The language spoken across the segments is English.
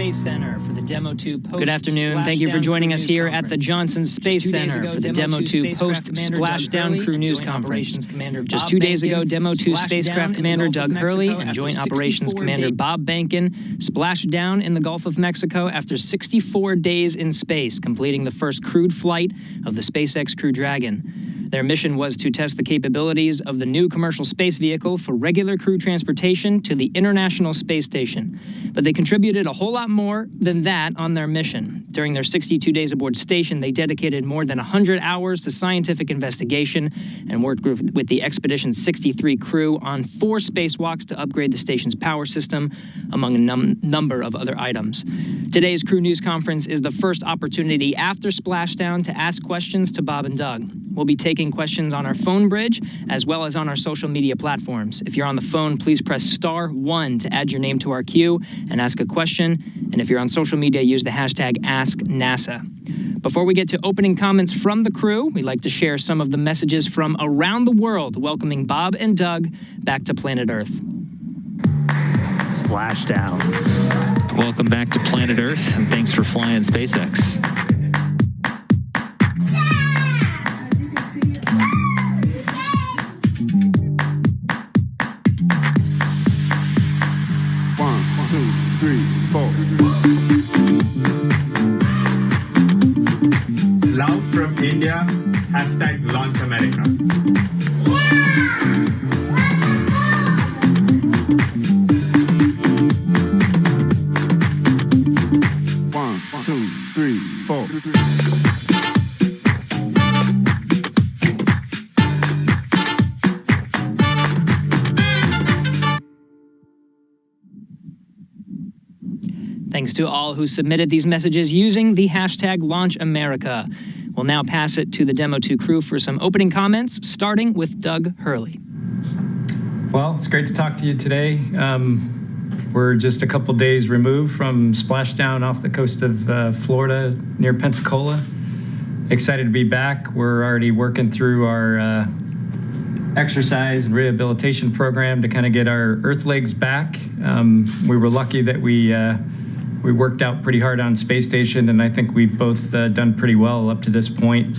Space Center for the Demo-2 post. Good afternoon. Thank you for joining us here at the Johnson Space Center for the Demo-2 post-splashdown crew news conference. Just 2 days ago, Demo-2 spacecraft commander Doug Hurley and Joint Operations Commander Bob Behnken splashed down in the Gulf of Mexico after 64 days in space, completing the first crewed flight of the SpaceX Crew Dragon. Their mission was to test the capabilities of the new commercial space vehicle for regular crew transportation to the International Space Station. But they contributed a whole lot more than that on their mission. During their 62 days aboard station, they dedicated more than 100 hours to scientific investigation and worked with the Expedition 63 crew on 4 spacewalks to upgrade the station's power system, among a number of other items. Today's crew news conference is the first opportunity after splashdown to ask questions to Bob and Doug. We'll be taking questions on our phone bridge as well as on our social media platforms. If you're on the phone, please press *1 to add your name to our queue and ask a question. And if you're on social media, use the hashtag #AskNASA. Before we get to opening comments from the crew, we'd like to share some of the messages from around the world welcoming Bob and Doug back to planet Earth. Splashdown. Welcome back to planet Earth, and thanks for flying SpaceX. Love from India, #Launch America. One, two, three, four. Thanks to all who submitted these messages using the hashtag #LaunchAmerica. We'll now pass it to the Demo-2 crew for some opening comments, starting with Doug Hurley. Well, it's great to talk to you today. We're just a couple days removed from splashdown off the coast of Florida near Pensacola. Excited to be back. We're already working through our exercise and rehabilitation program to kind of get our Earth legs back. We were lucky that we worked out pretty hard on space station, and I think we've both done pretty well up to this point.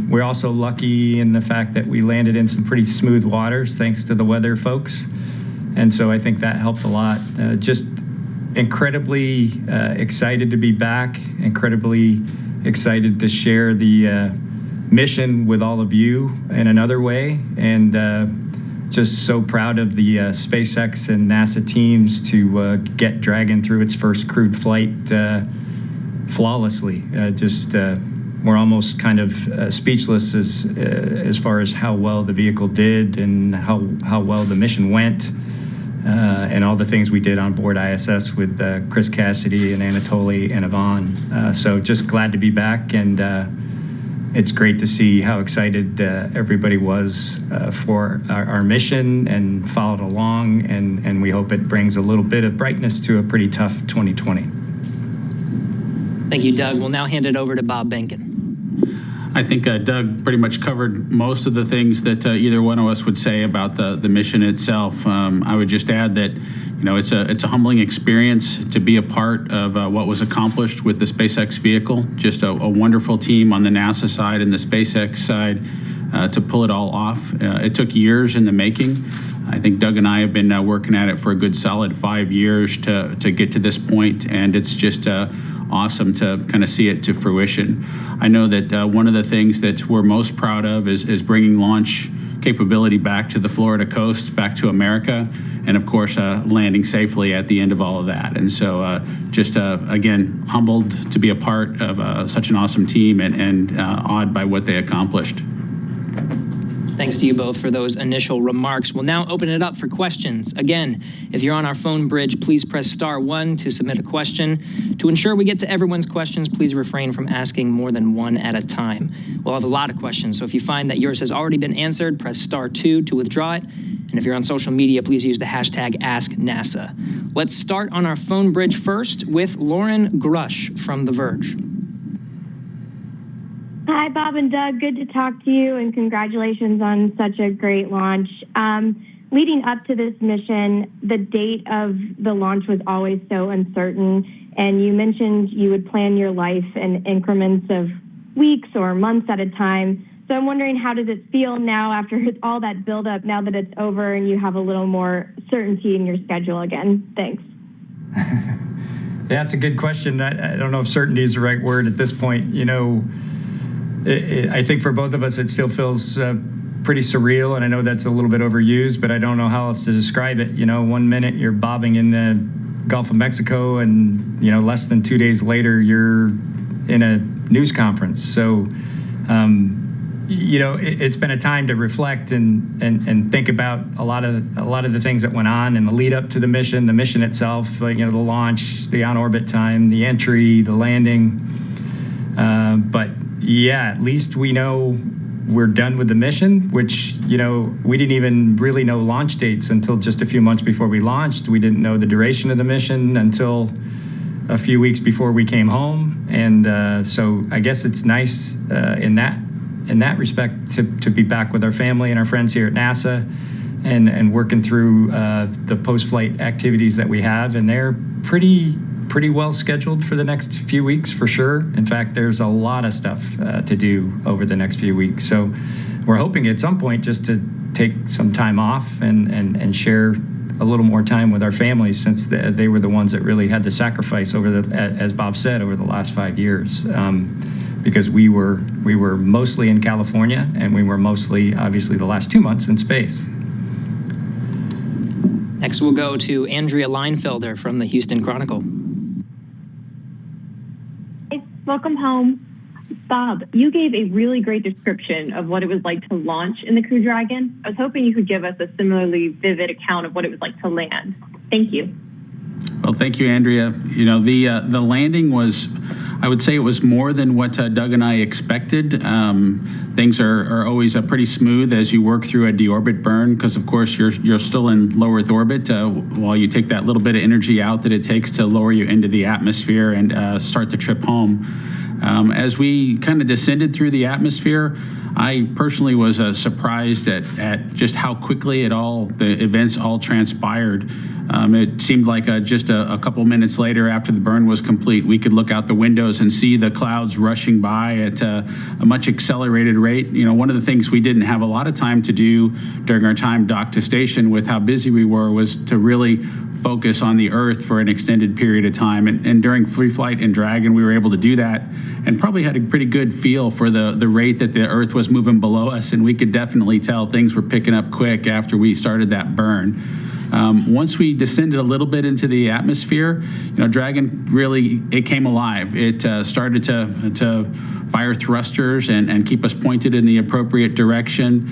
We're also lucky in the fact that we landed in some pretty smooth waters thanks to the weather folks, and so I think that helped a lot. Just incredibly excited to be back, incredibly excited to share the mission with all of you in another way, and just so proud of the SpaceX and NASA teams to get Dragon through its first crewed flight flawlessly. We're almost kind of speechless as far as how well the vehicle did and how well the mission went, and all the things we did on board ISS with Chris Cassidy and Anatoly and Yvonne. So just glad to be back, and it's great to see how excited everybody was for our mission and followed along, and we hope it brings a little bit of brightness to a pretty tough 2020. Thank you, Doug. We'll now hand it over to Bob Behnken. I think Doug pretty much covered most of the things that either one of us would say about the mission itself. I would just add that, you know, it's a humbling experience to be a part of what was accomplished with the SpaceX vehicle. Just a wonderful team on the NASA side and the SpaceX side to pull it all off. It took years in the making. I think Doug and I have been working at it for a good solid 5 years to get to this point, and it's just awesome to kind of see it to fruition. I know that one of the things that we're most proud of is bringing launch capability back to the Florida coast, back to America, and of course landing safely at the end of all of that. And so just again, humbled to be a part of such an awesome team, and awed by what they accomplished. Thanks to you both for those initial remarks. We'll now open it up for questions. Again, if you're on our phone bridge, please press *1 to submit a question. To ensure we get to everyone's questions, please refrain from asking more than one at a time. We'll have a lot of questions, so if you find that yours has already been answered, press *2 to withdraw it. And if you're on social media, please use the hashtag #AskNASA. Let's start on our phone bridge first with Lauren Grush from The Verge. Hi, Bob and Doug. Good to talk to you, and congratulations on such a great launch. leading up to this mission, the date of the launch was always so uncertain, and you mentioned you would plan your life in increments of weeks or months at a time. So I'm wondering, how does it feel now after all that buildup, now that it's over and you have a little more certainty in your schedule again? Thanks. Yeah, that's a good question. I don't know if certainty is the right word at this point. You know, I think for both of us, it still feels pretty surreal, and I know that's a little bit overused, but I don't know how else to describe it. You know, 1 minute you're bobbing in the Gulf of Mexico, and, you know, less than 2 days later, you're in a news conference. So, you know, it's been a time to reflect and think about a lot of the things that went on in the lead up to the mission itself, like, you know, the launch, the on-orbit time, the entry, the landing. But yeah, at least we know we're done with the mission, which, you know, we didn't even really know launch dates until just a few months before we launched. We didn't know the duration of the mission until a few weeks before we came home. And so I guess it's nice in that respect to be back with our family and our friends here at NASA and working through the post-flight activities that we have. And they're pretty well scheduled for the next few weeks, for sure. In fact, there's a lot of stuff to do over the next few weeks. So we're hoping at some point just to take some time off and share a little more time with our families, since they were the ones that really had to sacrifice as Bob said, over the last 5 years. Because we were mostly in California, and we were mostly, obviously, the last 2 months in space. Next, we'll go to Andrea Leinfelder from the Houston Chronicle. Welcome home. Bob, you gave a really great description of what it was like to launch in the Crew Dragon. I was hoping you could give us a similarly vivid account of what it was like to land. Thank you. Well, thank you, Andrea. You know, the landing was, I would say it was more than what Doug and I expected. Things are always pretty smooth as you work through a deorbit burn, because of course you're still in low Earth orbit while you take that little bit of energy out that it takes to lower you into the atmosphere and start the trip home. As we kind of descended through the atmosphere, I personally was surprised at just how quickly the events all transpired. It seemed like just a couple minutes later, after the burn was complete, we could look out the windows and see the clouds rushing by at a much accelerated rate. You know, one of the things we didn't have a lot of time to do during our time docked to station with how busy we were was to really focus on the Earth for an extended period of time. And during free flight in Dragon, we were able to do that and probably had a pretty good feel for the rate that the Earth was moving below us. And we could definitely tell things were picking up quick after we started that burn. Once we descended a little bit into the atmosphere, you know, Dragon really, it came alive. It started to fire thrusters and keep us pointed in the appropriate direction.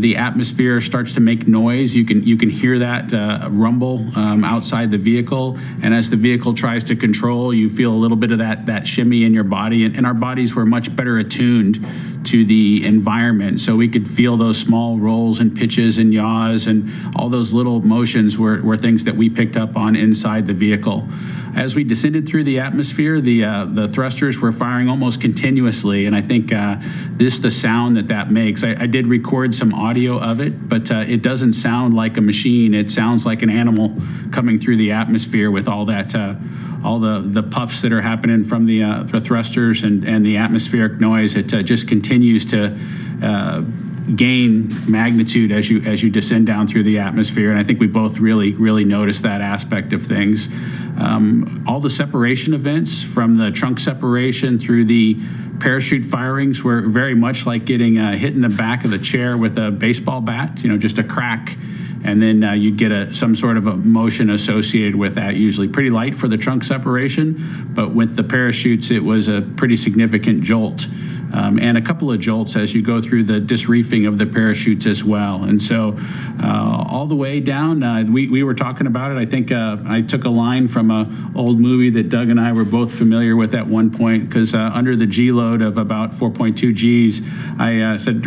The atmosphere starts to make noise. You can hear that rumble outside the vehicle, and as the vehicle tries to control, you feel a little bit of that shimmy in your body, and our bodies were much better attuned to the environment, so we could feel those small rolls and pitches and yaws, and all those little motions were things that we picked up on inside the vehicle. As we descended through the atmosphere, the thrusters were firing almost continuously, and I think the sound that makes, I did record some audio of it, but it doesn't sound like a machine. It sounds like an animal coming through the atmosphere with all that, all the puffs that are happening from the thrusters and the atmospheric noise. It just continues to gain magnitude as you descend down through the atmosphere, and I think we both really noticed that aspect of things. All the separation events, from the trunk separation through the parachute firings, were very much like getting hit in the back of the chair with a baseball bat, you know, just a crack, and then you'd get some sort of a motion associated with that, usually pretty light for the trunk separation, but with the parachutes it was a pretty significant jolt. And a couple of jolts as you go through the disreefing of the parachutes as well. And so all the way down, we were talking about it. I think I took a line from an old movie that Doug and I were both familiar with at one point, because under the G load of about 4.2 Gs, I said,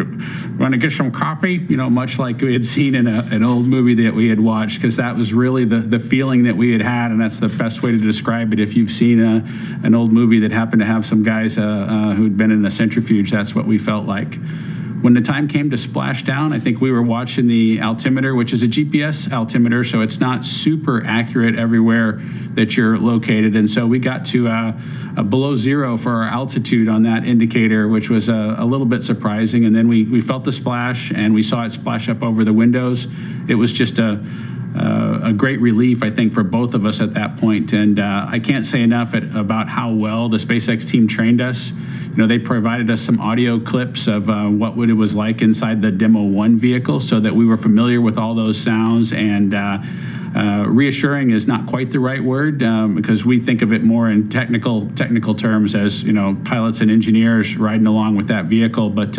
want to get some coffee? You know, much like we had seen in an old movie that we had watched, because that was really the feeling that we had, and that's the best way to describe it. If you've seen an old movie that happened to have some guys who'd been in a centrifuge, that's what we felt like. When the time came to splash down, I think we were watching the altimeter, which is a GPS altimeter, so it's not super accurate everywhere that you're located. And so we got to below zero for our altitude on that indicator, which was a little bit surprising. And then we felt the splash, and we saw it splash up over the windows. It was just a great relief, I think, for both of us at that point. And I can't say enough about how well the SpaceX team trained us. You know, they provided us some audio clips of what it was like inside the Demo-1 vehicle, so that we were familiar with all those sounds. And reassuring is not quite the right word, because we think of it more in technical terms as, you know, pilots and engineers riding along with that vehicle. But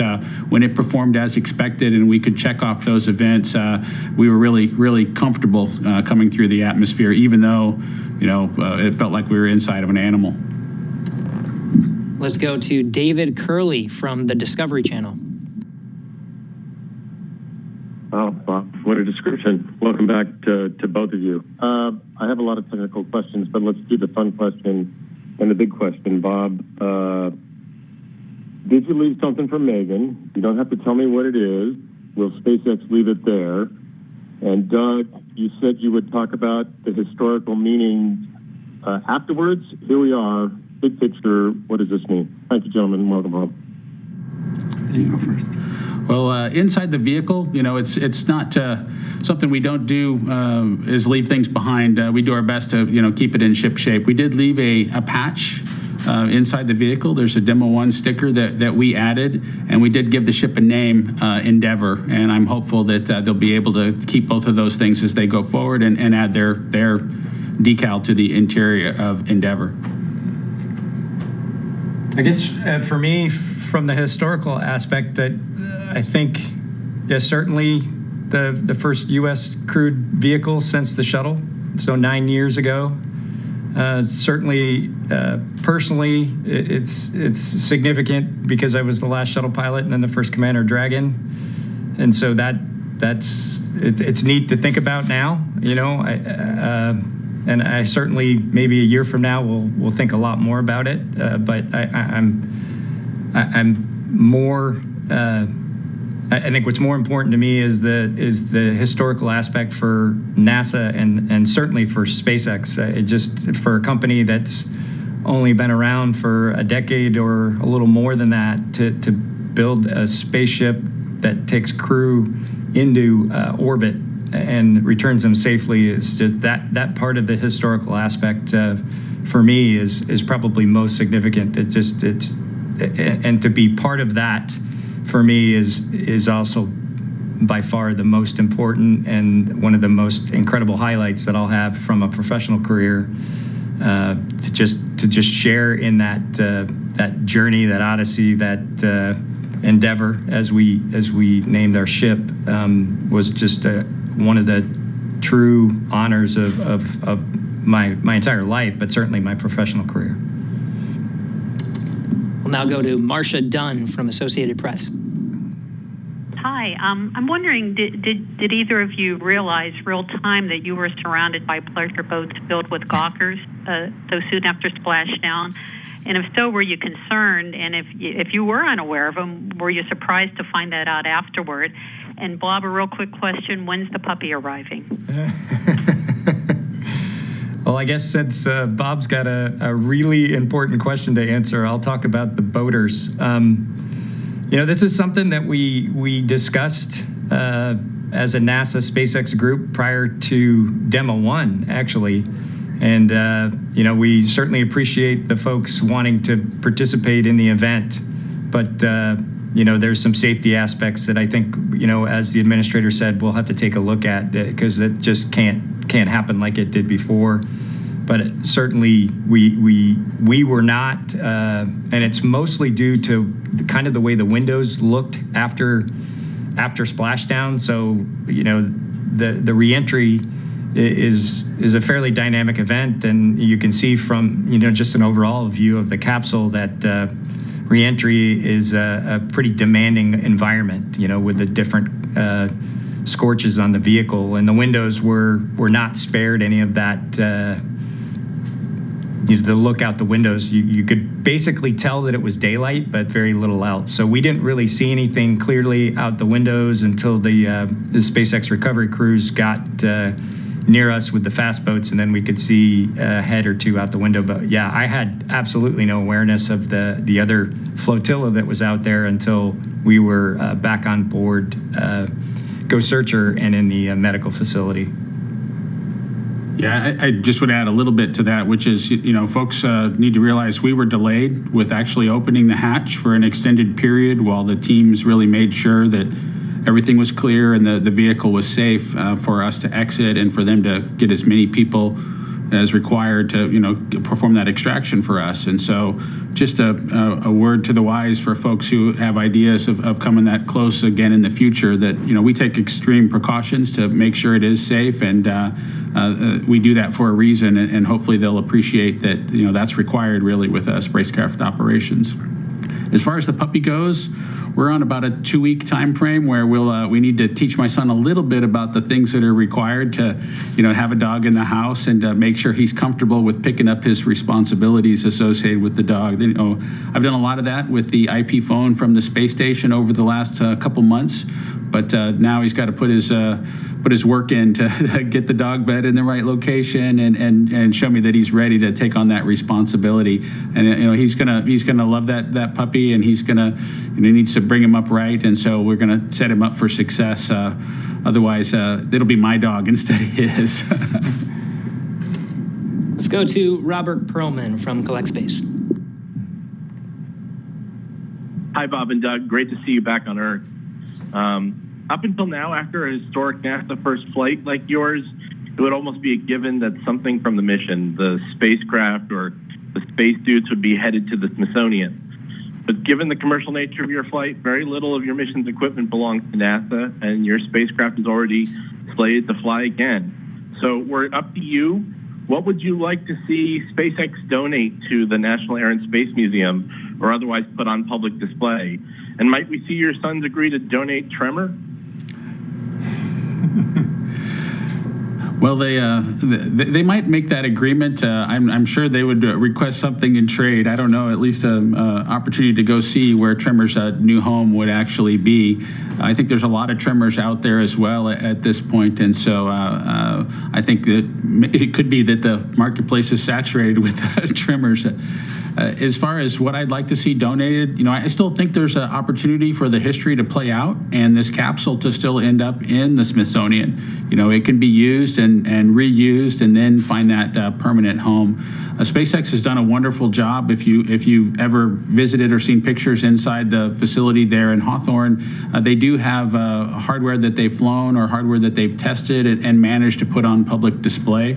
when it performed as expected and we could check off those events, we were really comfortable coming through the atmosphere, even though, you know, it felt like we were inside of an animal. Let's go to David Curley from the Discovery Channel. Oh, Bob, what a description. Welcome back to both of you. I have a lot of technical questions, but let's do the fun question and the big question. Bob, did you leave something for Megan? You don't have to tell me what it is. Will SpaceX leave it there? And Doug, you said you would talk about the historical meaning afterwards. Here we are. Big picture, what does this mean? Thank you, gentlemen. Welcome home. You go first. Well, inside the vehicle, you know, it's not something we don't do is leave things behind. We do our best to, you know, keep it in ship shape. We did leave a patch inside the vehicle. There's a Demo-1 sticker that we added, and we did give the ship a name, Endeavor. And I'm hopeful that they'll be able to keep both of those things as they go forward and add their decal to the interior of Endeavor. I guess for me, from the historical aspect, that I think, yes, certainly the first U.S. crewed vehicle since the shuttle, so 9 years ago. Certainly, personally, it's significant because I was the last shuttle pilot and then the first Commander Dragon, and so it's neat to think about now. You know, and I certainly, maybe a year from now, we'll think a lot more about it. But I'm more. I think what's more important to me is the historical aspect for NASA and certainly for SpaceX. It just, for a company that's only been around for a decade or a little more than that, to build a spaceship that takes crew into orbit and returns them safely, is just that part of the historical aspect for me is probably most significant. And to be part of that for me is also by far the most important and one of the most incredible highlights that I'll have from a professional career. To just share in that journey, that odyssey, that endeavor, as we named our ship, was just one of the true honors of my entire life, but certainly my professional career. We'll now go to Marcia Dunn from Associated Press. Hi, I'm wondering, did either of you realize real time that you were surrounded by pleasure boats filled with gawkers so soon after splashdown? And if so, were you concerned? And if you were unaware of them, were you surprised to find that out afterward? And Bob, a real quick question, when's the puppy arriving? Well, I guess since Bob's got a really important question to answer, I'll talk about the boaters. You know, this is something that we discussed as a NASA SpaceX group prior to Demo-1, actually. And, you know, we certainly appreciate the folks wanting to participate in the event. But, you know, there's some safety aspects that I think, you know, as the administrator said, we'll have to take a look at, because it just can't happen like it did before. But certainly we were not, and it's mostly due to kind of the way the windows looked after splashdown. So, you know, the reentry is a fairly dynamic event, and you can see from, you know, just an overall view of the capsule that reentry is a pretty demanding environment, you know, with the different scorches on the vehicle, and the windows were not spared any of that the look out the windows, you could basically tell that it was daylight, but very little else. So we didn't really see anything clearly out the windows until the SpaceX recovery crews got near us with the fast boats, and then we could see a head or two out the window. But yeah, I had absolutely no awareness of the other flotilla that was out there until we were back on board Go Searcher and in the medical facility. Yeah, I just would add a little bit to that, which is, folks need to realize we were delayed with actually opening the hatch for an extended period while the teams really made sure that everything was clear and the vehicle was safe for us to exit and for them to get as many people as required to, perform that extraction for us. And so just a word to the wise for folks who have ideas of coming that close again in the future, that, we take extreme precautions to make sure it is safe, and we do that for a reason, and hopefully they'll appreciate that, that's required really with spacecraft operations. As far as the puppy goes, we're on about a 2-week time frame where we need to teach my son a little bit about the things that are required to, have a dog in the house, and make sure he's comfortable with picking up his responsibilities associated with the dog. I've done a lot of that with the IP phone from the space station over the last couple months, but now he's got to put his work in to get the dog bed in the right location and show me that he's ready to take on that responsibility. And he's gonna love that puppy, and he's gonna he needs to bring him up right, and so we're gonna set him up for success. Otherwise, it'll be my dog instead of his. Let's go to Robert Perlman from Collect Space. Hi, Bob and Doug. Great to see you back on Earth. Up until now, after a historic NASA first flight like yours, it would almost be a given that something from the mission, the spacecraft or the spacesuits, would be headed to the Smithsonian. But given the commercial nature of your flight, very little of your mission's equipment belongs to NASA, and your spacecraft is already slated to fly again. So we're up to you. What would you like to see SpaceX donate to the National Air and Space Museum, or otherwise put on public display? And might we see your sons agree to donate Tremor? Well, they might make that agreement. I'm sure they would request something in trade. I don't know, at least an opportunity to go see where Tremor's new home would actually be. I think there's a lot of Tremors out there as well at this point, and so I think that it could be that the marketplace is saturated with Tremors. As far as what I'd like to see donated, I still think there's an opportunity for the history to play out and this capsule to still end up in the Smithsonian. It can be used and reused and then find that permanent home. SpaceX has done a wonderful job. If you ever visited or seen pictures inside the facility there in Hawthorne, they do have hardware that they've flown or hardware that they've tested and managed to put on public display.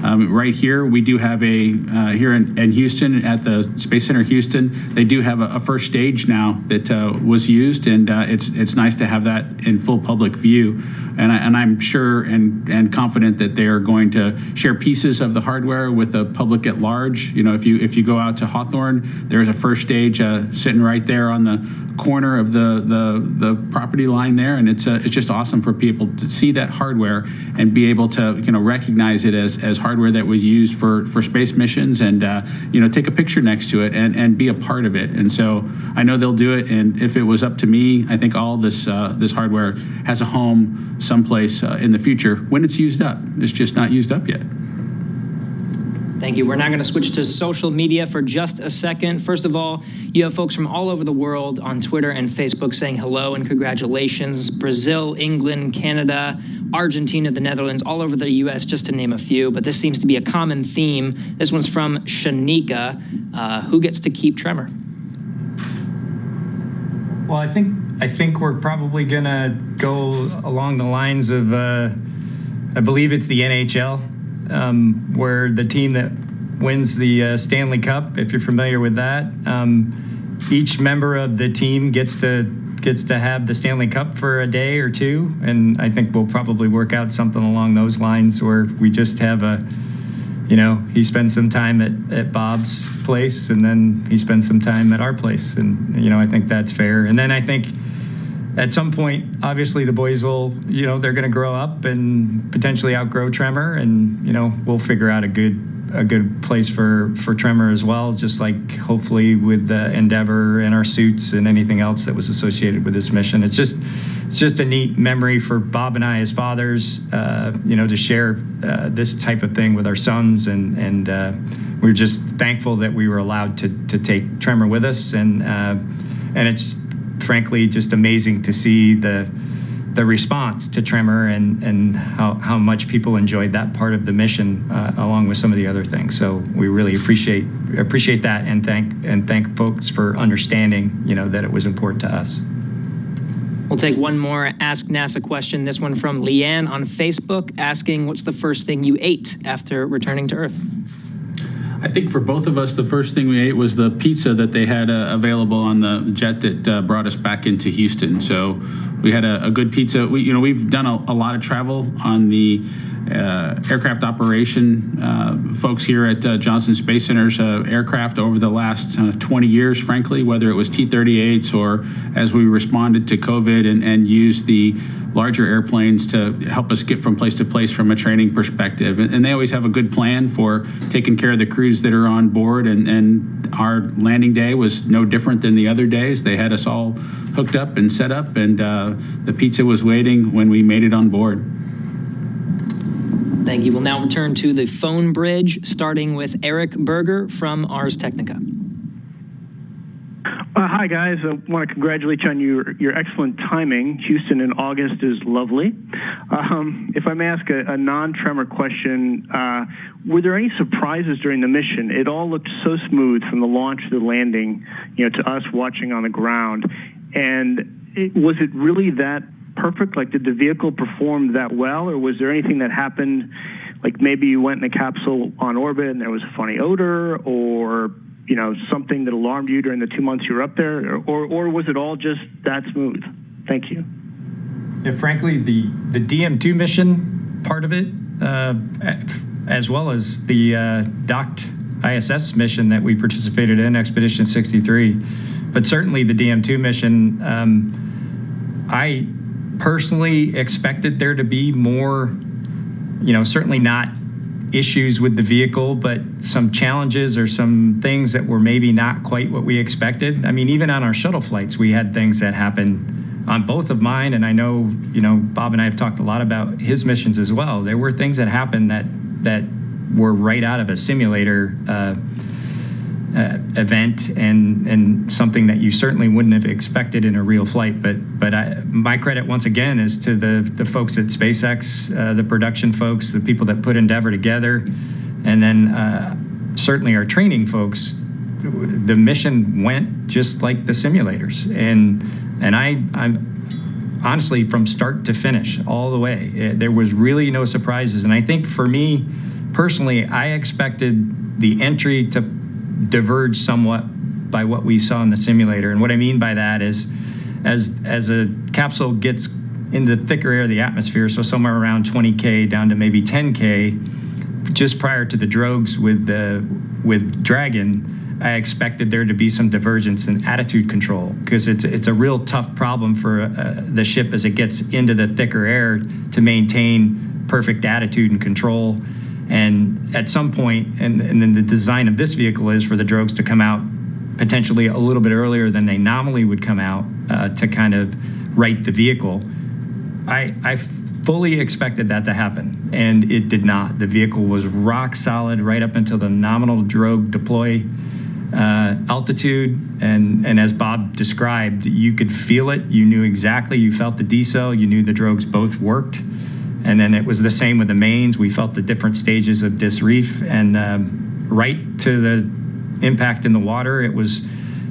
Right here, we do have here in Houston at the Space Center Houston, they do have a first stage now that was used, and it's nice to have that in full public view. And I'm sure and confident that they are going to share pieces of the hardware with the public at large. If you go out to Hawthorne, there's a first stage sitting right there on the corner of the property line there, and it's just awesome for people to see that hardware and be able to recognize it as hardware that was used for space missions, and take a picture next to it and be a part of it. And so I know they'll do it, and if it was up to me, I think all this hardware has a home someplace in the future when it's used up. It's just not used up yet. Thank you. We're now going to switch to social media for just a second. First of all, you have folks from all over the world on Twitter and Facebook saying hello and congratulations. Brazil, England, Canada, Argentina, the Netherlands, all over the U.S., just to name a few. But this seems to be a common theme. This one's from Shanika. Who gets to keep Tremor? Well, I think we're probably going to go along the lines of, I believe it's the NHL. Where the team that wins the Stanley Cup, if you're familiar with that, each member of the team gets to have the Stanley Cup for a day or two, and I think we'll probably work out something along those lines where we just have he spends some time at Bob's place, and then he spends some time at our place, and I think that's fair. And then I think at some point, obviously the boys will, they're going to grow up and potentially outgrow Tremor, and we'll figure out a good place for Tremor as well, just like hopefully with Endeavor and our suits and anything else that was associated with this mission. It's just a neat memory for Bob and I as fathers, to share this type of thing with our sons, and we're just thankful that we were allowed to take Tremor with us, and it's frankly just amazing to see the response to Tremor and how much people enjoyed that part of the mission, along with some of the other things. So we really appreciate that, and thank folks for understanding, that it was important to us. We'll take one more Ask NASA question, this one from Leanne on Facebook, asking, what's the first thing you ate after returning to Earth? I think for both of us, the first thing we ate was the pizza that they had available on the jet that brought us back into Houston. So we had a good pizza. We've done a lot of travel on the aircraft operation folks here at Johnson Space Center's aircraft over the last 20 years, frankly, whether it was T-38s or as we responded to COVID and used the larger airplanes to help us get from place to place from a training perspective. And they always have a good plan for taking care of the crews that are on board, and our landing day was no different than the other days. They had us all hooked up and set up, and the pizza was waiting when we made it on board. Thank you. We'll now return to the phone bridge, starting with Eric Berger from Ars Technica. Hi, guys. I want to congratulate you on your excellent timing. Houston in August is lovely. If I may ask a non-Tremor question, were there any surprises during the mission? It all looked so smooth from the launch to the landing, to us watching on the ground. And was it really that perfect? Like, did the vehicle perform that well, or was there anything that happened, like maybe you went in the capsule on orbit and there was a funny odor, or something that alarmed you during the 2 months you were up there, or was it all just that smooth? Thank you. Yeah, frankly, the DM-2 mission part of it, as well as the docked ISS mission that we participated in, Expedition 63, but certainly the DM-2 mission, I personally expected there to be more, certainly not issues with the vehicle, but some challenges or some things that were maybe not quite what we expected. I mean, even on our shuttle flights, we had things that happened on both of mine, and I know, Bob and I have talked a lot about his missions as well. There were things that happened that were right out of a simulator event, and something that you certainly wouldn't have expected in a real flight. But my credit once again is to the folks at SpaceX, the production folks, the people that put Endeavor together, and then certainly our training folks. The mission went just like the simulators, and I'm honestly, from start to finish, all the way, there was really no surprises. And I think for me personally, I expected the entry to diverge somewhat by what we saw in the simulator. And what I mean by that is, as a capsule gets into the thicker air of the atmosphere, so somewhere around 20K down to maybe 10K, just prior to the drogues with Dragon, I expected there to be some divergence in attitude control, because it's a real tough problem for the ship as it gets into the thicker air to maintain perfect attitude and control. And at some point, and then the design of this vehicle is for the drogues to come out potentially a little bit earlier than they nominally would come out, to kind of right the vehicle. I fully expected that to happen, and it did not. The vehicle was rock solid right up until the nominal drogue deploy altitude, and as Bob described, you could feel it. You knew exactly, you felt the decel, you knew the drogues both worked. And then it was the same with the mains. We felt the different stages of disreef, and right to the impact in the water, it was,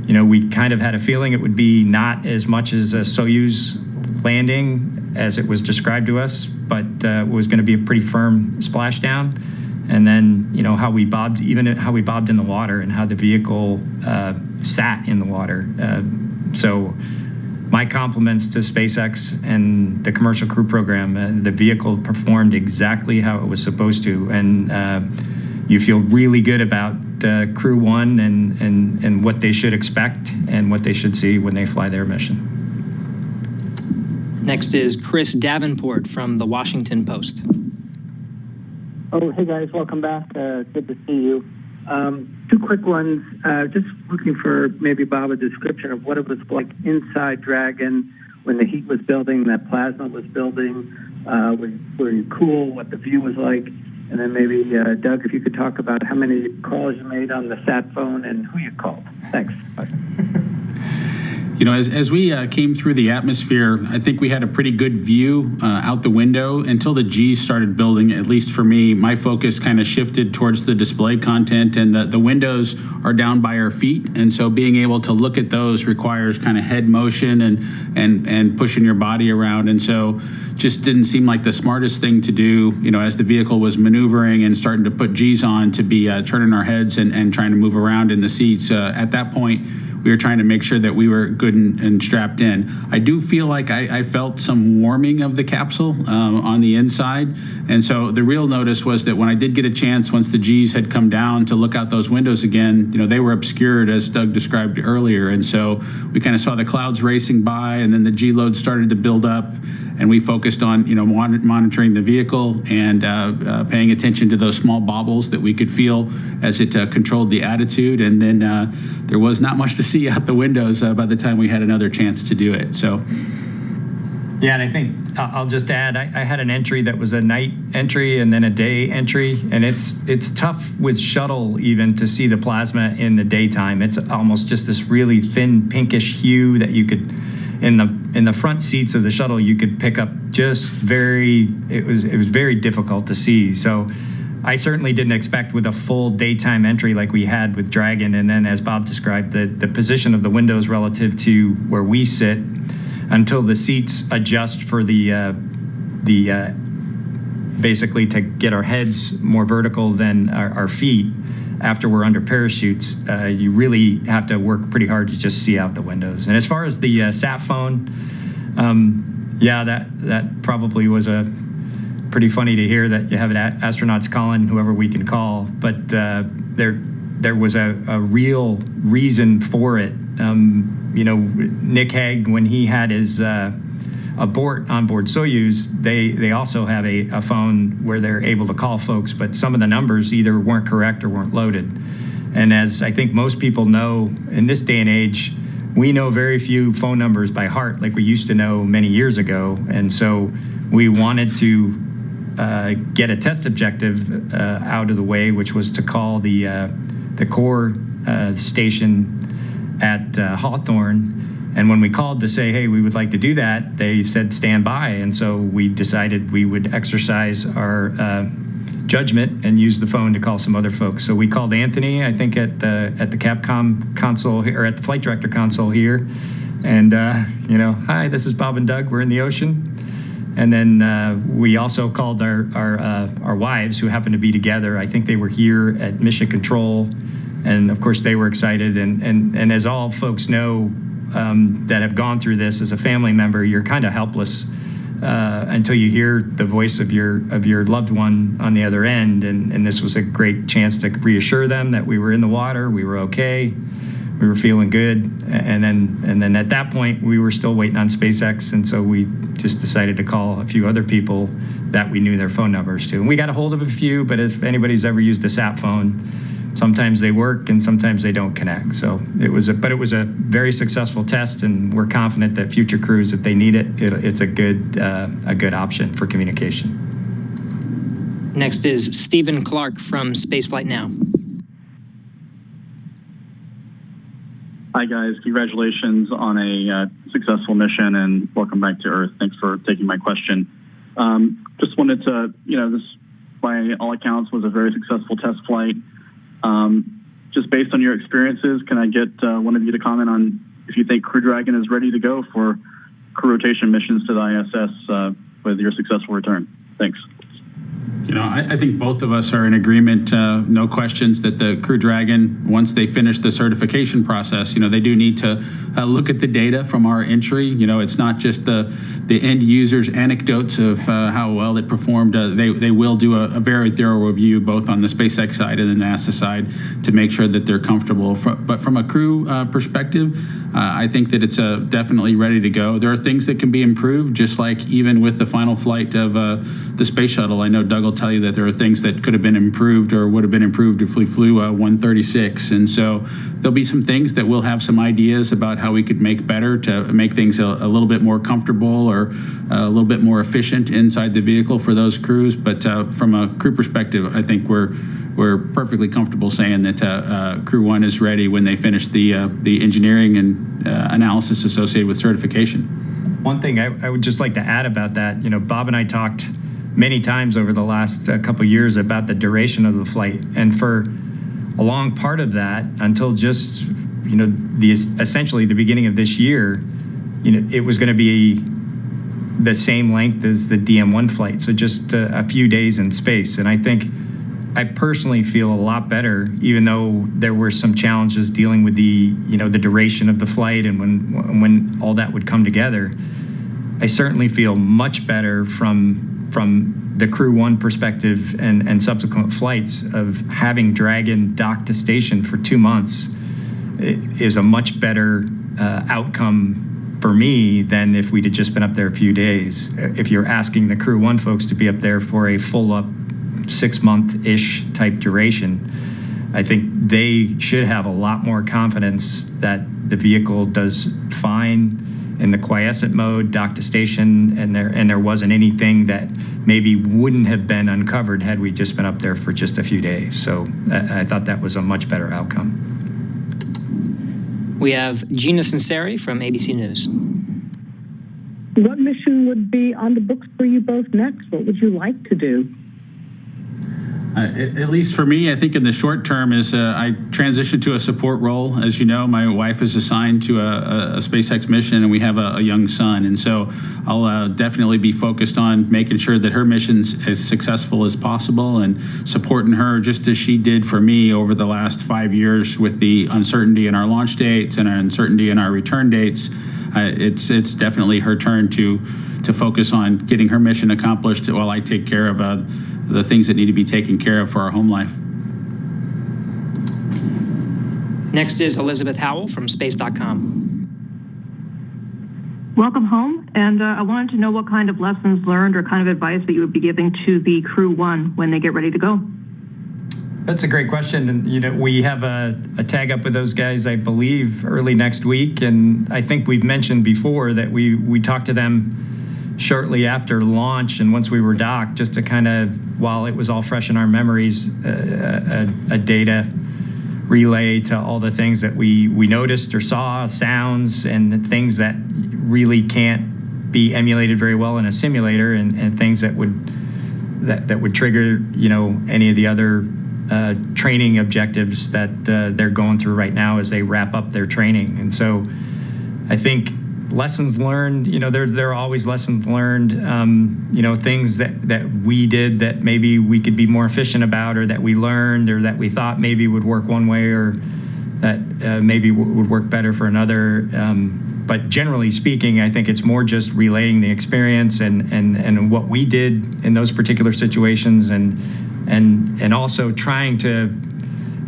we kind of had a feeling it would be not as much as a Soyuz landing as it was described to us, but it was going to be a pretty firm splashdown. And then, how we bobbed, even how we bobbed in the water, and how the vehicle sat in the water. So my compliments to SpaceX and the commercial crew program. The vehicle performed exactly how it was supposed to, and you feel really good about Crew 1 and what they should expect and what they should see when they fly their mission. Next is Chris Davenport from the Washington Post. Oh, hey guys, welcome back. Good to see you. Two quick ones. Just looking for maybe, Bob, a description of what it was like inside Dragon when the heat was building, that plasma was building. Were you cool? What the view was like? And then maybe, Doug, if you could talk about how many calls you made on the sat phone and who you called. Thanks. Bye. You know, as we came through the atmosphere, I think we had a pretty good view out the window until the G's started building. At least for me, my focus kind of shifted towards the display content, and the windows are down by our feet. And so being able to look at those requires kind of head motion and pushing your body around. And so just didn't seem like the smartest thing to do, you know, as the vehicle was maneuvering and starting to put G's on, to be turning our heads and trying to move around in the seats. At that point, we were trying to make sure that we were good and strapped in. I do feel like I felt some warming of the capsule on the inside. And so the real notice was that when I did get a chance, once the G's had come down, to look out those windows again, you know, they were obscured, as Doug described earlier. And so we kind of saw the clouds racing by, and then the G load started to build up, and we focused on, you know, monitoring the vehicle and paying attention to those small bobbles that we could feel as it controlled the attitude. And then there was not much to see out the windows by the time we had another chance to do it. So, yeah, and I think I'll just add, I had an entry that was a night entry and then a day entry, and it's tough with shuttle even to see the plasma in the daytime. It's almost just this really thin pinkish hue that you could, in the front seats of the shuttle, you could pick up just it was very difficult to see. So I certainly didn't expect with a full daytime entry like we had with Dragon. And then, as Bob described, the position of the windows relative to where we sit until the seats adjust for the basically to get our heads more vertical than our feet after we're under parachutes. You really have to work pretty hard to just see out the windows. And as far as the sat phone, yeah, that probably was pretty funny to hear that you have astronauts calling whoever we can call, but there was a real reason for it. You know, Nick Hague, when he had his onboard Soyuz, they also have a phone where they're able to call folks, but some of the numbers either weren't correct or weren't loaded. And as I think most people know, in this day and age, we know very few phone numbers by heart like we used to know many years ago. And so we wanted to get a test objective out of the way, which was to call the core station at Hawthorne. And when we called to say, hey, we would like to do that, they said stand by. And so we decided we would exercise our judgment and use the phone to call some other folks. So we called Anthony, I think, at the Capcom console, or at the flight director console here. And, you know, hi, this is Bob and Doug. We're in the ocean. And then we also called our wives, who happened to be together. I think they were here at Mission Control. And of course, they were excited. And as all folks know that have gone through this, as a family member, you're kind of helpless until you hear the voice of your loved one on the other end. And this was a great chance to reassure them that we were in the water, we were okay, we were feeling good. And then at that point, we were still waiting on SpaceX. And so we just decided to call a few other people that we knew their phone numbers to. And we got a hold of a few, but if anybody's ever used a sat phone, sometimes they work and sometimes they don't connect. So it was a very successful test, and we're confident that future crews, if they need it, it's a good option for communication. Next is Stephen Clark from Spaceflight Now. Hi guys, congratulations on a successful mission and welcome back to Earth. Thanks for taking my question. Just wanted to, this by all accounts was a very successful test flight. Just based on your experiences, can I get one of you to comment on if you think Crew Dragon is ready to go for crew rotation missions to the ISS with your successful return? Thanks. I think both of us are in agreement, no questions, that the Crew Dragon, once they finish the certification process, they do need to look at the data from our entry. It's not just the end users' anecdotes of how well it performed. They will do a very thorough review, both on the SpaceX side and the NASA side, to make sure that they're comfortable. But from a crew perspective, I think that it's definitely ready to go. There are things that can be improved, just like even with the final flight of the space shuttle. I know Doug will tell you that there are things that could have been improved or would have been improved if we flew 136. And so there'll be some things that we'll have some ideas about how we could make better to make things a little bit more comfortable or a little bit more efficient inside the vehicle for those crews. But from a crew perspective, I think we're perfectly comfortable saying that Crew 1 is ready when they finish the engineering and analysis associated with certification. One thing I would just like to add about that, Bob and I talked many times over the last couple of years about the duration of the flight, and for a long part of that, until just essentially the beginning of this year, it was going to be the same length as the DM-1 flight, so just a few days in space. And I personally feel a lot better, even though there were some challenges dealing with the duration of the flight and when all that would come together. I certainly feel much better from the Crew 1 perspective and subsequent flights of having Dragon docked to station for 2 months. It is a much better outcome for me than if we'd have just been up there a few days. If you're asking the Crew 1 folks to be up there for a full up 6-month-ish type duration, I think they should have a lot more confidence that the vehicle does fine in the quiescent mode, dock to station, and there wasn't anything that maybe wouldn't have been uncovered had we just been up there for just a few days. So I thought that was a much better outcome. We have Gina Sinceri from ABC News. What mission would be on the books for you both next? What would you like to do? At least for me, I think in the short term is I transitioned to a support role. As you know, my wife is assigned to a SpaceX mission, and we have a young son. And so I'll definitely be focused on making sure that her mission's as successful as possible and supporting her just as she did for me over the last 5 years with the uncertainty in our launch dates and our uncertainty in our return dates. It's definitely her turn to focus on getting her mission accomplished while I take care of the things that need to be taken care of for our home life. Next is Elizabeth Howell from Space.com. Welcome home, and I wanted to know what kind of lessons learned or kind of advice that you would be giving to the Crew 1 when they get ready to go. That's a great question, and we have a tag up with those guys, I believe, early next week, and I think we've mentioned before that we talked to them shortly after launch, and once we were docked, just to kind of, while it was all fresh in our memories, a data relay to all the things that we noticed or saw, sounds, and things that really can't be emulated very well in a simulator, and things that would trigger any of the other training objectives that they're going through right now as they wrap up their training. And so I think lessons learned, there are always lessons learned, things that we did that maybe we could be more efficient about, or that we learned, or that we thought maybe would work one way, or that maybe would work better for another. But generally speaking, I think it's more just relaying the experience and what we did in those particular situations, and also trying to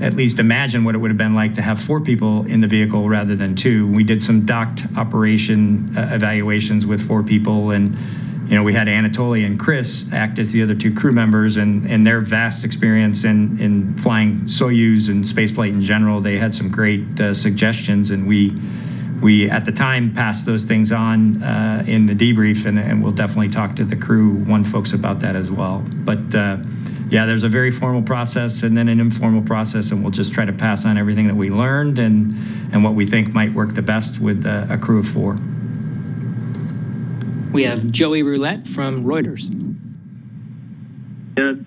at least imagine what it would have been like to have 4 people in the vehicle rather than 2. We did some docked operation evaluations with 4 people, and we had Anatoly and Chris act as the other 2 crew members, and their vast experience in flying Soyuz and spaceflight in general. They had some great suggestions, and we at the time passed those things on in the debrief, and we'll definitely talk to the Crew 1 folks about that as well. But yeah, there's a very formal process and then an informal process, and we'll just try to pass on everything that we learned and what we think might work the best with a crew of 4. We have Joey Roulette from Reuters.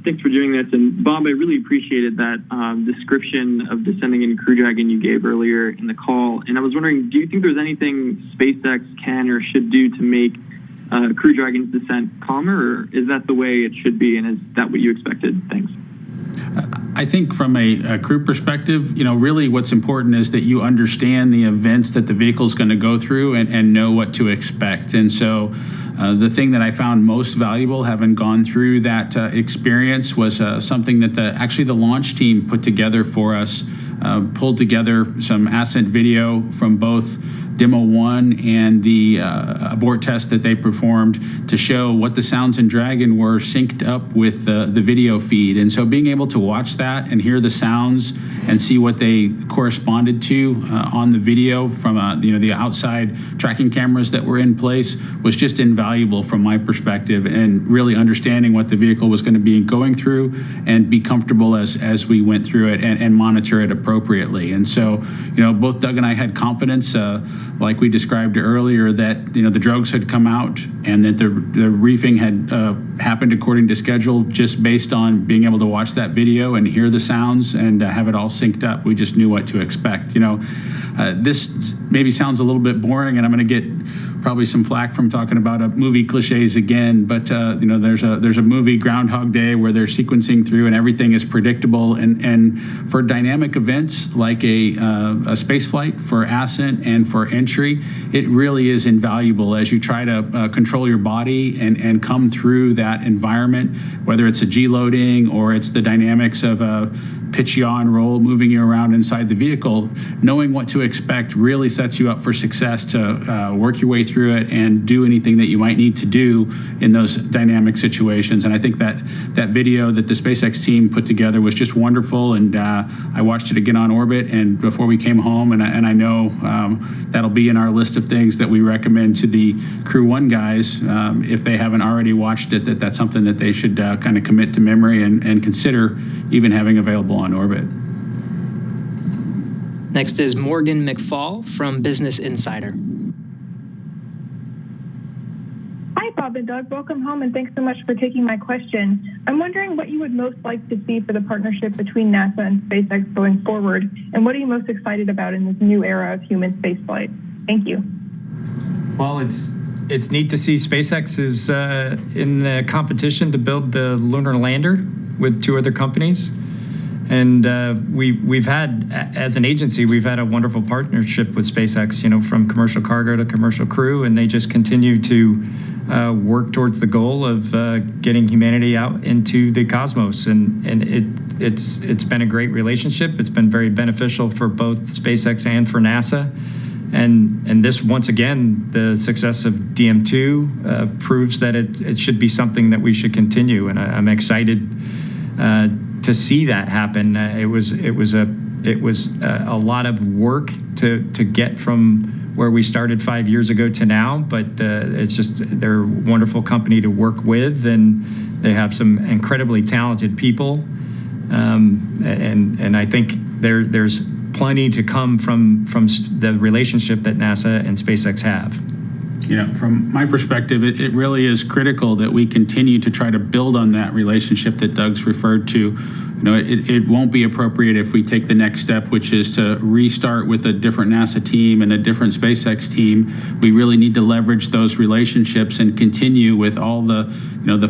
Thanks for doing this. And Bob, I really appreciated that description of descending in Crew Dragon you gave earlier in the call. And I was wondering, do you think there's anything SpaceX can or should do to make Crew Dragon's descent calmer, or is that the way it should be, and is that what you expected? Thanks. I think from a crew perspective, really what's important is that you understand the events that the vehicle is going to go through and know what to expect. And so the thing that I found most valuable, having gone through that experience, was something that the launch team put together for us, pulled together some ascent video from both Demo-1 and the abort test that they performed to show what the sounds in Dragon were synced up with the video feed. And so being able to watch that and hear the sounds and see what they corresponded to on the video from the outside tracking cameras that were in place was just invaluable from my perspective, and really understanding what the vehicle was going to be going through and be comfortable as we went through it and monitor it appropriately. And so, both Doug and I had confidence, like we described earlier, that the drogues had come out and that the reefing had happened according to schedule, just based on being able to watch that video and hear the sounds and have it all synced up. We just knew what to expect. This maybe sounds a little bit boring, and I'm going to get probably some flack from talking about movie cliches again, but there's a movie, Groundhog Day, where they're sequencing through and everything is predictable. And for dynamic events like a space flight, for ascent and for entry, it really is invaluable as you try to control your body and come through that environment, whether it's a G-loading or it's the dynamics of a pitch, yaw, and roll, moving you around inside the vehicle. Knowing what to expect really sets you up for success to work your way through it and do anything that you might need to do in those dynamic situations. And I think that video that the SpaceX team put together was just wonderful, and I watched it again on orbit and before we came home, and I know that'll be in our list of things that we recommend to the Crew 1 guys, if they haven't already watched it, that's something that they should kind of commit to memory and consider even having available on orbit. Next is Morgan McFall from Business Insider. Hi, Bob and Doug. Welcome home, and thanks so much for taking my question. I'm wondering what you would most like to see for the partnership between NASA and SpaceX going forward, and what are you most excited about in this new era of human spaceflight? Thank you. Well, it's neat to see SpaceX is in the competition to build the lunar lander with 2 other companies. And we've had, as an agency, we've had a wonderful partnership with SpaceX, from commercial cargo to commercial crew, and they just continue to work towards the goal of getting humanity out into the cosmos. And it's been a great relationship. It's been very beneficial for both SpaceX and for NASA. And this, once again, the success of DM-2 proves that it should be something that we should continue. And I'm excited to see that happen. It was a lot of work to get from where we started 5 years ago to now, but it's just, they're a wonderful company to work with, and they have some incredibly talented people. And I think there's plenty to come from the relationship that NASA and SpaceX have. From my perspective, it really is critical that we continue to try to build on that relationship that Doug's referred to. It won't be appropriate if we take the next step, which is to restart with a different NASA team and a different SpaceX team. We really need to leverage those relationships and continue with all the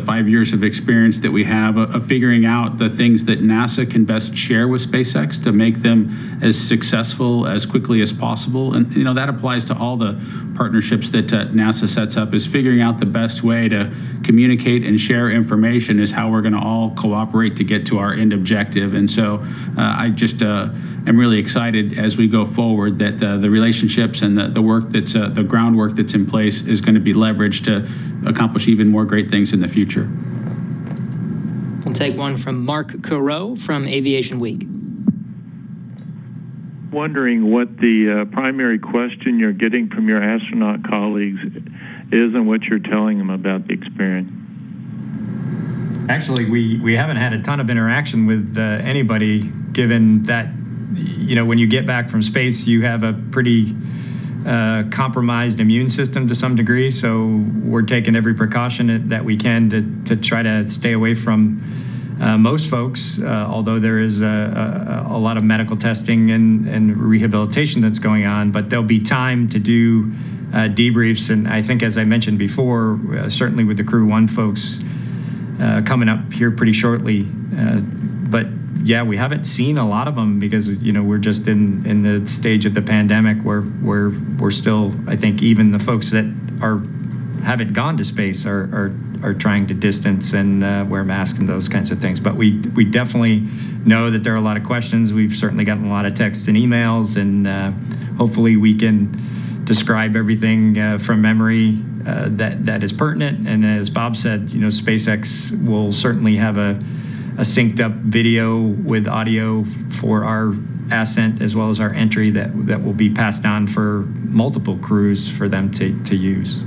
5 years of experience that we have of figuring out the things that NASA can best share with SpaceX to make them as successful as quickly as possible. And that applies to all the partnerships that NASA sets up, is figuring out the best way to communicate and share information is how we're going to all cooperate to get to our end objective. And so I just am really excited as we go forward that the relationships and the work that's the groundwork that's in place is going to be leveraged to accomplish even more great things in the future. We'll take one from Mark Coreau from Aviation Week. Wondering what the primary question you're getting from your astronaut colleagues is and what you're telling them about the experience. Actually, we haven't had a ton of interaction with anybody, given that, when you get back from space, you have a pretty compromised immune system to some degree. So we're taking every precaution that we can to try to stay away from most folks, although there is a lot of medical testing and rehabilitation that's going on. But there'll be time to do debriefs. And I think, as I mentioned before, certainly with the Crew 1 folks coming up here pretty shortly. But yeah, we haven't seen a lot of them because, we're just in the stage of the pandemic where we're still, I think, even the folks that haven't gone to space are trying to distance and wear masks and those kinds of things. But we definitely know that there are a lot of questions. We've certainly gotten a lot of texts and emails, and hopefully we can describe everything from memory that is pertinent. And as Bob said, SpaceX will certainly have a synced up video with audio for our ascent as well as our entry that will be passed on for multiple crews for them to use.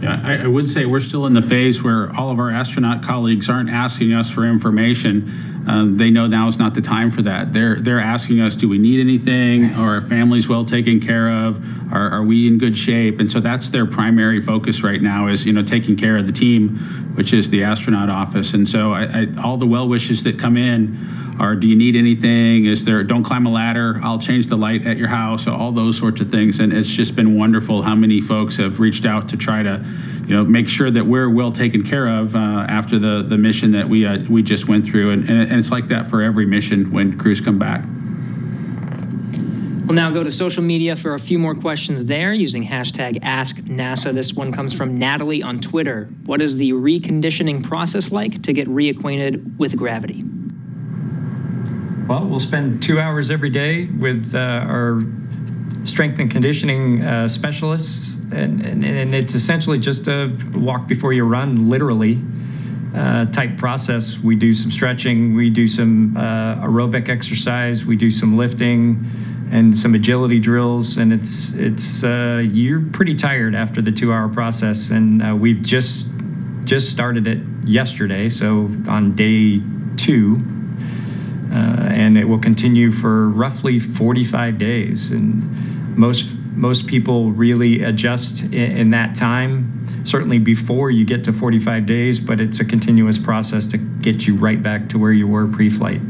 Yeah, I would say we're still in the phase where all of our astronaut colleagues aren't asking us for information. They know now is not the time for that. They're asking us, do we need anything? Are our families well taken care of? Are we in good shape? And so that's their primary focus right now is, taking care of the team, which is the astronaut office. And so all the well wishes that come in are, do you need anything? Don't climb a ladder, I'll change the light at your house, all those sorts of things. And it's just been wonderful how many folks have reached out to try to, make sure that we're well taken care of after the mission that we just went through. And it's like that for every mission when crews come back. We'll now go to social media for a few more questions there using hashtag AskNASA. This one comes from Natalie on Twitter. What is the reconditioning process like to get reacquainted with gravity? Well, we'll spend 2 hours every day with our strength and conditioning specialists, and it's essentially just a walk before you run, literally, type process. We do some stretching, we do some aerobic exercise, we do some lifting and some agility drills, and it's you're pretty tired after the 2 hour process, and we've just started it yesterday, so on day 2. And it will continue for roughly 45 days. And most people really adjust in that time, certainly before you get to 45 days, but it's a continuous process to get you right back to where you were pre-flight.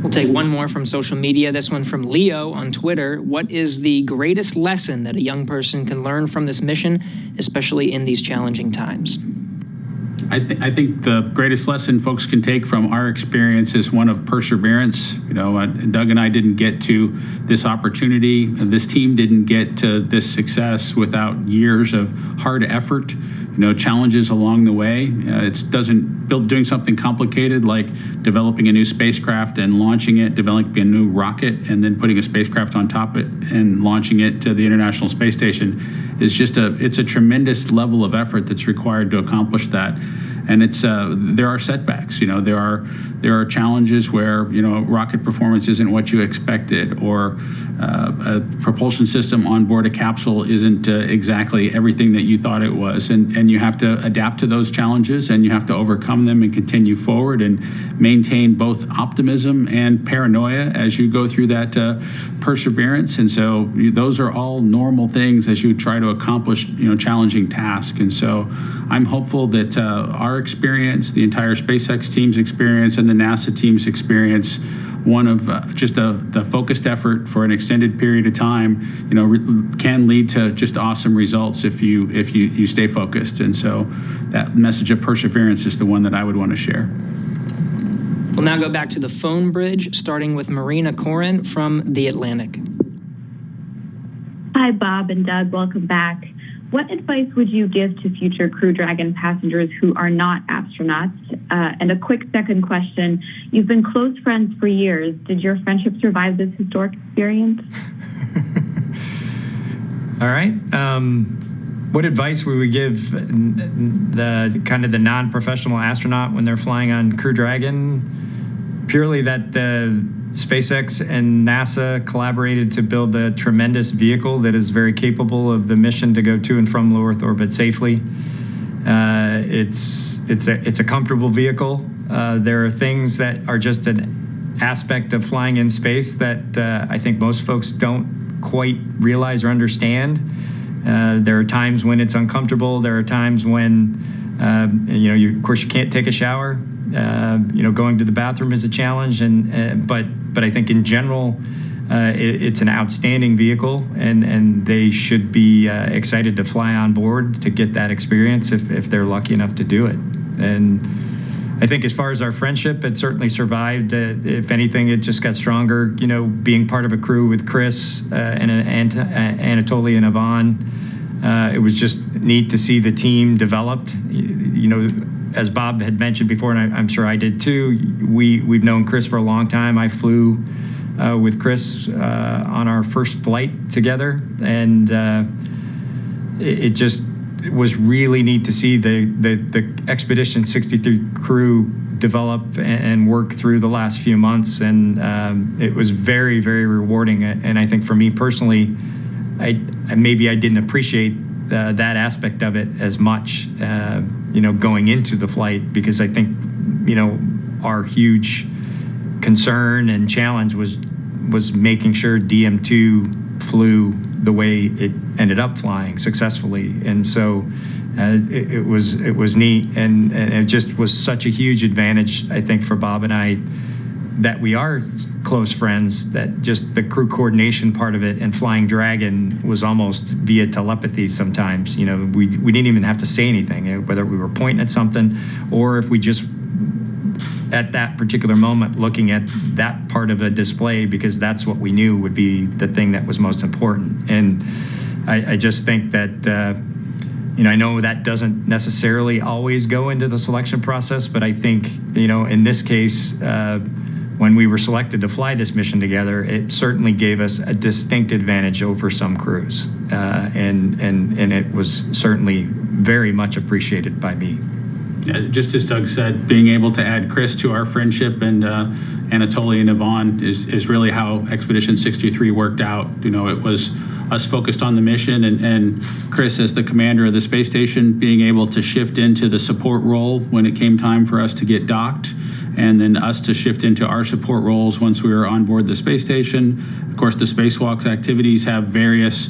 We'll take one more from social media, this one from Leo on Twitter. What is the greatest lesson that a young person can learn from this mission, especially in these challenging times? I think the greatest lesson folks can take from our experience is one of perseverance. Doug and I didn't get to this opportunity. This team didn't get to this success without years of hard effort, challenges along the way. Doing something complicated like developing a new spacecraft and launching it, developing a new rocket, and then putting a spacecraft on top of it and launching it to the International Space Station is it's a tremendous level of effort that's required to accomplish that. And there are setbacks. There are challenges where rocket performance isn't what you expected, or a propulsion system on board a capsule isn't exactly everything that you thought it was, and you have to adapt to those challenges, and you have to overcome them and continue forward and maintain both optimism and paranoia as you go through that perseverance. And so those are all normal things as you try to accomplish challenging tasks. And so I'm hopeful that our experience, the entire SpaceX team's experience, and the NASA team's experience, one of just the focused effort for an extended period of time, can lead to just awesome results if you stay focused. And so that message of perseverance is the one that I would want to share. We'll now go back to the phone bridge, starting with Marina Corin from The Atlantic. Hi, Bob and Doug. Welcome back. What advice would you give to future Crew Dragon passengers who are not astronauts? And a quick second question. You've been close friends for years. Did your friendship survive this historic experience? All right. What advice would we give the non-professional astronaut when they're flying on Crew Dragon? Purely that SpaceX and NASA collaborated to build a tremendous vehicle that is very capable of the mission to go to and from low Earth orbit safely. It's a comfortable vehicle. There are things that are just an aspect of flying in space that I think most folks don't quite realize or understand. There are times when it's uncomfortable. There are times when of course you can't take a shower. Going to the bathroom is a challenge, but I think in general, It's an outstanding vehicle, and they should be excited to fly on board to get that experience if they're lucky enough to do it. And I think as far as our friendship, it certainly survived. If anything, it just got stronger. You know, being part of a crew with Chris and Anatoly and Ivan, it was just neat to see the team developed. You know, as Bob had mentioned before, and I'm sure I did too, we've known Chris for a long time. I flew with Chris on our first flight together, and it just was really neat to see the Expedition 63 crew develop and work through the last few months, and it was very, very rewarding. And I think for me personally, I didn't appreciate that aspect of it as much, you know, going into the flight, because I think, you know, our huge concern and challenge was making sure DM2 flew the way it ended up flying successfully. And so it was neat, and it just was such a huge advantage, I think, for Bob and I, that we are close friends, that just the crew coordination part of it and flying Dragon was almost via telepathy sometimes. You know, we didn't even have to say anything, whether we were pointing at something or if we just at that particular moment looking at that part of a display, because that's what we knew would be the thing that was most important. And I just think that, you know, I know that doesn't necessarily always go into the selection process, but I think, you know, in this case, when we were selected to fly this mission together, it certainly gave us a distinct advantage over some crews. And it was certainly very much appreciated by me. Just as Doug said, being able to add Chris to our friendship and Anatoly and Ivan is really how Expedition 63 worked out. You know, it was us focused on the mission, and Chris, as the commander of the space station, being able to shift into the support role when it came time for us to get docked, and then us to shift into our support roles once we were on board the space station. Of course, the spacewalks activities have various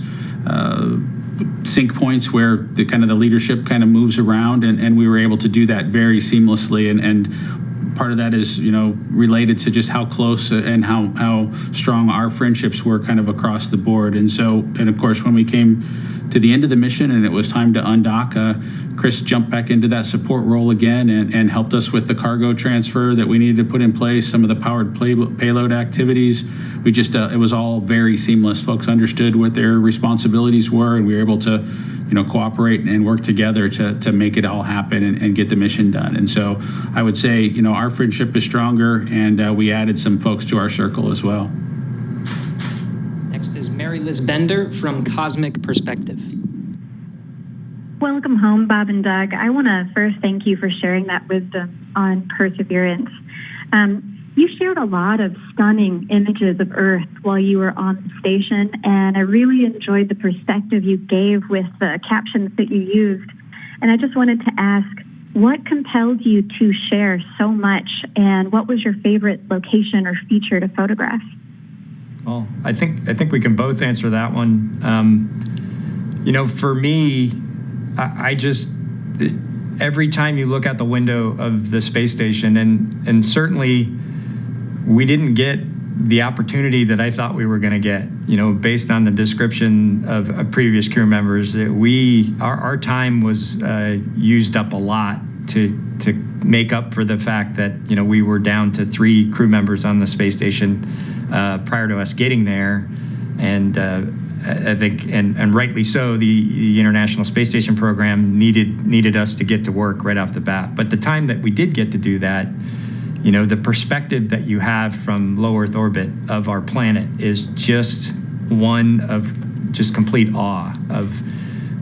sync points where the leadership kind of moves around, and we were able to do that very seamlessly, and part of that is, you know, related to just how close and how strong our friendships were kind of across the board. And so, and of course, when we came to the end of the mission and it was time to undock, Chris jumped back into that support role again and helped us with the cargo transfer that we needed to put in place, some of the powered payload activities. We just, it was all very seamless. Folks understood what their responsibilities were, and we were able to, you know, cooperate and work together to make it all happen and get the mission done. And so I would say, you know, our friendship is stronger, and we added some folks to our circle as well. Next is Mary Liz Bender from Cosmic Perspective. Welcome home, Bob and Doug. I want to first thank you for sharing that wisdom on perseverance. You shared a lot of stunning images of Earth while you were on the station, and I really enjoyed the perspective you gave with the captions that you used. And I just wanted to ask, what compelled you to share so much, and what was your favorite location or feature to photograph? Well, I think we can both answer that one. You know, for me, I just, every time you look out the window of the space station, and certainly we didn't get the opportunity that I thought we were going to get, you know, based on the description of previous crew members. Our time was used up a lot to make up for the fact that, you know, we were down to 3 crew members on the space station prior to us getting there. And I think, and rightly so, the International Space Station program needed us to get to work right off the bat. But the time that we did get to do that, you know, the perspective that you have from low Earth orbit of our planet is just one of just complete awe of,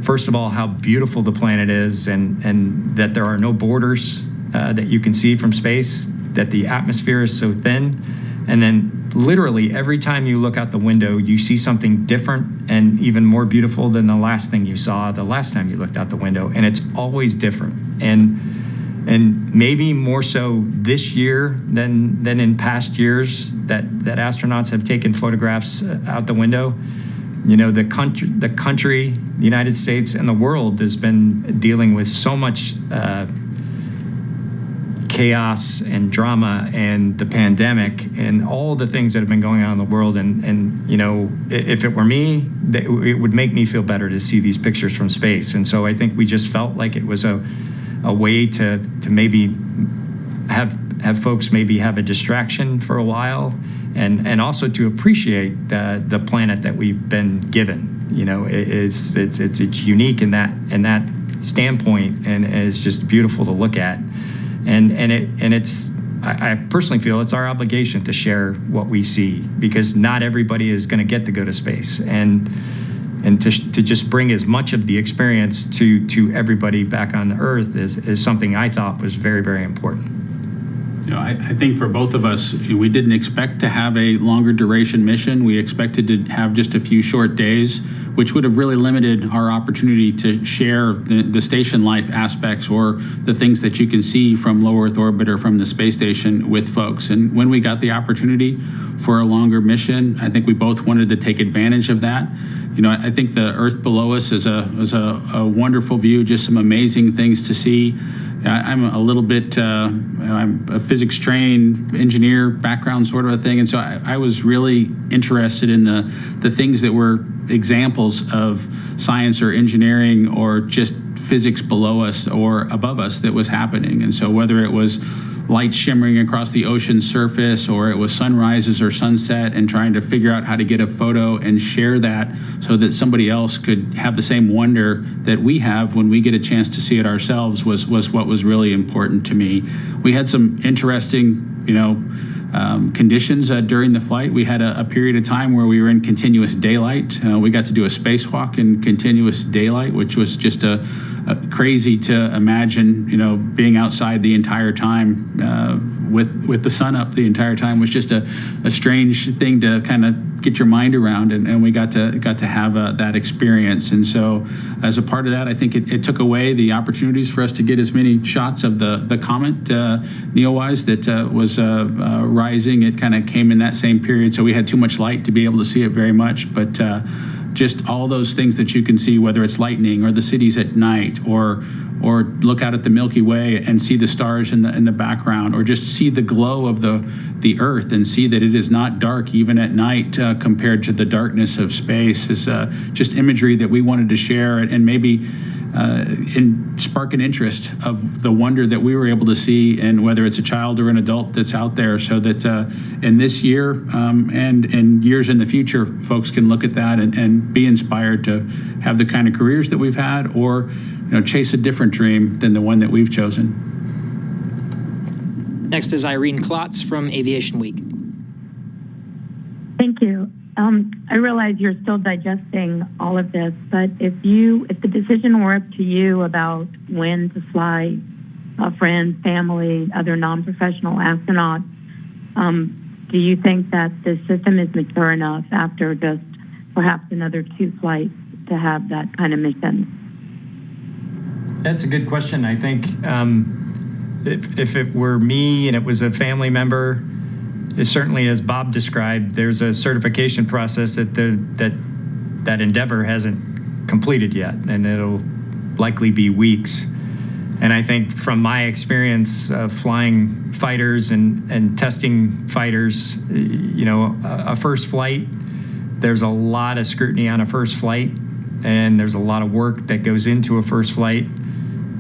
first of all, how beautiful the planet is, and that there are no borders that you can see from space, that the atmosphere is so thin. And then literally every time you look out the window, you see something different and even more beautiful than the last thing you saw the last time you looked out the window. And it's always different. And maybe more so this year than in past years that astronauts have taken photographs out the window. You know, the country, the United States, and the world has been dealing with so much chaos and drama and the pandemic and all the things that have been going on in the world. And you know, if it were me, it would make me feel better to see these pictures from space. And so I think we just felt like it was a way to maybe have folks maybe have a distraction for a while, and also to appreciate the planet that we've been given. You know, it's unique in that standpoint, and it's just beautiful to look at. I personally feel it's our obligation to share what we see, because not everybody is going to get to go to space, and to just bring as much of the experience to everybody back on Earth is something I thought was very, very important. You know, I think for both of us, we didn't expect to have a longer duration mission. We expected to have just a few short days, which would have really limited our opportunity to share the station life aspects or the things that you can see from low Earth orbit or from the space station with folks. And when we got the opportunity for a longer mission, I think we both wanted to take advantage of that. You know, I think the Earth below us is a wonderful view, just some amazing things to see. I'm a little bit, I'm a physics trained engineer background sort of a thing. And so I was really interested in the things that were examples of science or engineering or just physics below us or above us that was happening. And so whether it was light shimmering across the ocean surface, or it was sunrises or sunset, and trying to figure out how to get a photo and share that so that somebody else could have the same wonder that we have when we get a chance to see it ourselves was what was really important to me. We had some interesting, you know, conditions during the flight. We had a period of time where we were in continuous daylight. We got to do a spacewalk in continuous daylight, which was just crazy to imagine, you know, being outside the entire time with the sun up the entire time was just a strange thing to kind of get your mind around, and we got to have that experience. And so as a part of that, I think it took away the opportunities for us to get as many shots of the comet Neowise that was rising. It kind of came in that same period, so we had too much light to be able to see it very much, but just all those things that you can see, whether it's lightning or the cities at night, or look out at the Milky Way and see the stars in the background, or just see the glow of the Earth and see that it is not dark even at night compared to the darkness of space, is just imagery that we wanted to share and maybe spark an interest of the wonder that we were able to see, and whether it's a child or an adult that's out there, so that in this year and in years in the future, folks can look at that and be inspired to have the kind of careers that we've had, or, you know, chase a different dream than the one that we've chosen. Next is Irene Klotz from Aviation Week. Thank you. I realize you're still digesting all of this, but if the decision were up to you about when to fly friends, family, other non-professional astronauts, do you think that the system is mature enough after just perhaps another 2 flights to have that kind of mission? That's a good question. I think if it were me and it was a family member, certainly, as Bob described, there's a certification process that Endeavor hasn't completed yet, and it'll likely be weeks. And I think from my experience of flying fighters and testing fighters, you know, a first flight, there's a lot of scrutiny on a first flight, and there's a lot of work that goes into a first flight,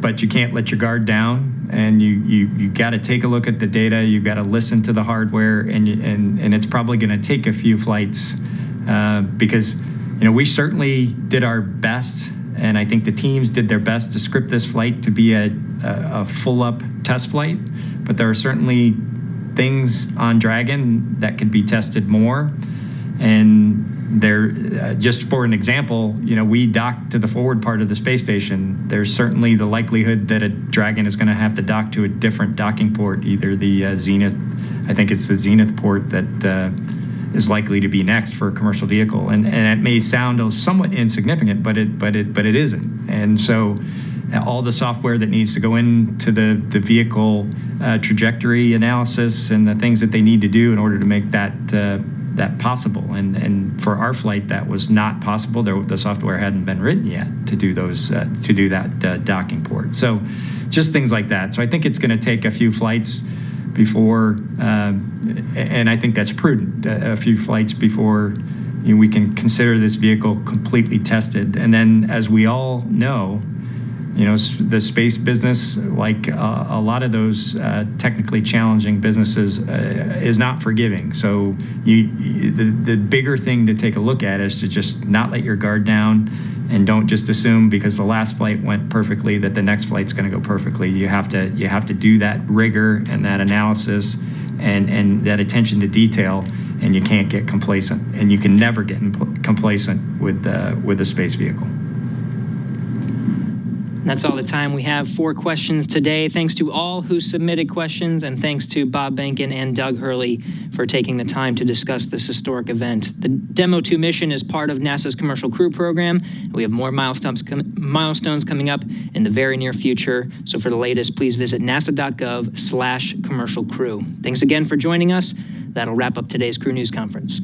but you can't let your guard down. And you got to take a look at the data. You got to listen to the hardware, and it's probably going to take a few flights because, you know, we certainly did our best, and I think the teams did their best to script this flight to be a full-up test flight. But there are certainly things on Dragon that could be tested more, and there, just for an example, you know, we docked to the forward part of the space station. There's certainly the likelihood that a Dragon is going to have to dock to a different docking port, either the Zenith, I think it's the Zenith port that is likely to be next for a commercial vehicle. And it may sound somewhat insignificant, but it isn't. And so all the software that needs to go into the vehicle trajectory analysis and the things that they need to do in order to make that that possible. And for our flight, that was not possible. The software hadn't been written yet to do those to do that docking port. So just things like that. So I think it's going to take a few flights before, and I think that's prudent, a few flights before we can consider this vehicle completely tested. And then, as we all know, the space business, like a lot of those technically challenging businesses, is not forgiving. So the bigger thing to take a look at is to just not let your guard down, and don't just assume because the last flight went perfectly that the next flight's going to go perfectly. You have to do that rigor and that analysis and that attention to detail, and you can't get complacent. And you can never get complacent with a space vehicle. That's all the time we have for questions today. Thanks to all who submitted questions, and thanks to Bob Behnken and Doug Hurley for taking the time to discuss this historic event. The Demo-2 mission is part of NASA's Commercial Crew program. We have more milestones coming up in the very near future. So for the latest, please visit nasa.gov/commercial crew. Thanks again for joining us. That'll wrap up today's Crew News Conference.